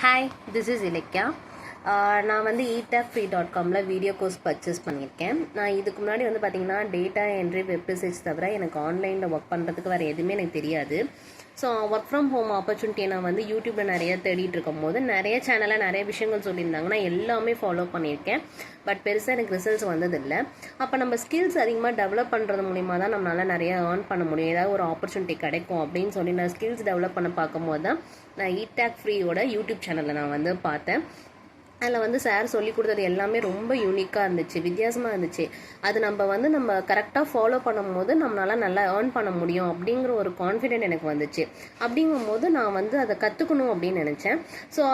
Hi, this is Ilakkiya. நான் வந்து eTechFree.comல video course purchase பண்ணியிருக்கேன். நான் இதுக்கு முன்னாடி வந்து பார்த்திங்கன்னா டேட்டா என்ட்ரி, வெப் ரிசர்ச் தவிர எனக்கு ஆன்லைனில் ஒர்க் பண்ணுறதுக்கு வேறு எதுவுமே எனக்கு தெரியாது. ஸோ ஒர்க் ஃப்ரம் ஹோம் ஆப்பர்ச்சுனிட்டியை நான் வந்து யூடியூப்பில் நிறைய தேடிட்டு இருக்கும் போது நிறைய சேனலில் நிறைய விஷயங்கள் சொல்லியிருந்தாங்க. நான் எல்லாமே ஃபாலோ பண்ணியிருக்கேன். பட் பெருசாக எனக்கு ரிசல்ட்ஸ் வந்ததில்லை. அப்போ நம்ம ஸ்கில்ஸ் அதிகமாக டெவலப் பண்ணுறது மூலிமா தான் நம்மளால் நிறைய ஏர்ன் பண்ண முடியும், ஏதாவது ஒரு ஆப்பர்ச்சுனிட்டி கிடைக்கும் அப்படின்னு சொல்லி நான் ஸ்கில்ஸ் டெவலப் பண்ண பார்க்கும்போது தான் நான் eTechFreeயோட யூடியூப் சேனலில் நான் வந்து பார்த்தேன். அதில் வந்து சார் சொல்லி கொடுத்தது எல்லாமே ரொம்ப யூனிக்காக இருந்துச்சு, வித்தியாசமாக இருந்துச்சு. அது நம்ம கரெக்டாக ஃபாலோ பண்ணும்போது நம்மளால் நல்லா ஏர்ன் பண்ண முடியும் அப்படிங்கிற ஒரு கான்ஃபிடென்ட் எனக்கு வந்துச்சு. அப்படிங்கும்போது நான் வந்து அதை கற்றுக்கணும் அப்படின்னு நினச்சேன். ஸோ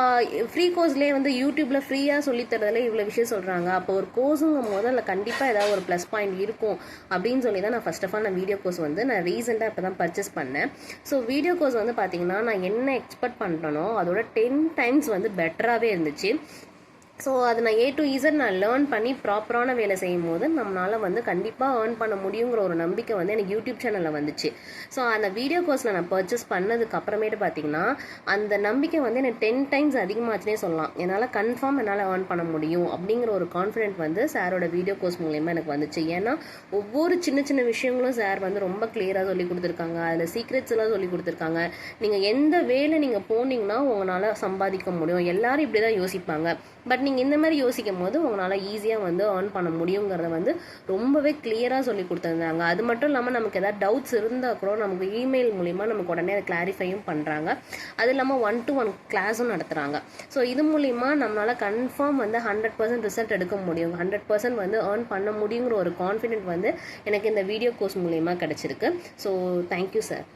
ஃப்ரீ கோர்ஸ்லேயே வந்து யூடியூப்பில் ஃப்ரீயாக சொல்லித்தரதில் இவ்வளோ விஷயம் சொல்கிறாங்க. அப்போ ஒரு கோர்ஸுங்கும் போது அதில் கண்டிப்பாக ஏதாவது ஒரு ப்ளஸ் பாயிண்ட் இருக்கும் அப்படின்னு சொல்லி தான் நான் ஃபர்ஸ்ட் ஆஃப் ஆல் நான் வீடியோ கோர்ஸ் வந்து நான் ரீசெண்டாக இப்போ தான் பர்ச்சேஸ் பண்ணேன். ஸோ வீடியோ கோர்ஸ் வந்து பார்த்திங்கன்னா நான் என்ன எக்ஸ்பெக்ட் பண்ணுறேனோ அதோட 10 times வந்து பெட்டராகவே இருந்துச்சு. ஸோ அது நான் A to Z நான் லேர்ன் பண்ணி ப்ராப்பரான வேலை செய்யும் போது நம்மளால் வந்து கண்டிப்பாக ஏர்ன் பண்ண முடியுங்கிற ஒரு நம்பிக்கை வந்து எனக்கு யூடியூப் சேனலில் வந்துச்சு. ஸோ அந்த வீடியோ கோர்ஸில் நான் பர்ச்சேஸ் பண்ணதுக்கு அப்புறமேட்டு பார்த்தீங்கன்னா அந்த நம்பிக்கை வந்து எனக்கு 10 times அதிகமாச்சுனே சொல்லலாம். என்னால் கன்ஃபார்ம் என்னால் ஏர்ன் பண்ண முடியும் அப்படிங்கிற ஒரு கான்ஃபிடென்ட் வந்து சாரோட வீடியோ கோர்ஸ் மூலயமா எனக்கு வந்துச்சு. ஏன்னா ஒவ்வொரு சின்ன சின்ன விஷயங்களும் சார் வந்து ரொம்ப கிளியராக சொல்லி கொடுத்துருக்காங்க. அதில் சீக்ரெட்ஸ் எல்லாம் சொல்லி கொடுத்துருக்காங்க. நீங்கள் எந்த வேலை நீங்கள் போனீங்கன்னா உங்களால் சம்பாதிக்க முடியும். எல்லாரும் இப்படி தான் யோசிப்பாங்க. பட் நீங்கள் இந்த மாதிரி யோசிக்கும் போது உங்களால் ஈஸியாக வந்து ஏர்ன் பண்ண முடியுங்கிறத வந்து ரொம்பவே கிளியராக சொல்லி கொடுத்துருந்தாங்க. அது மட்டும் இல்லாமல் நமக்கு ஏதாவது டவுட்ஸ் இருந்தால் கூட நமக்கு இமெயில் மூலிமா நமக்கு உடனே அதை கிளாரிஃபையும் பண்ணுறாங்க. அது இல்லாமல் 1-to-1 கிளாஸும் நடத்துகிறாங்க. ஸோ இது மூலிமா நம்மளால் கன்ஃபார்ம் வந்து 100% ரிசல்ட் எடுக்க முடியும், 100% வந்து ஏர்ன் பண்ண முடியுங்கிற ஒரு கான்ஃபிடென்ட் வந்து எனக்கு இந்த வீடியோ கோர்ஸ் மூலிமா கிடச்சிருக்கு. So thank you sir.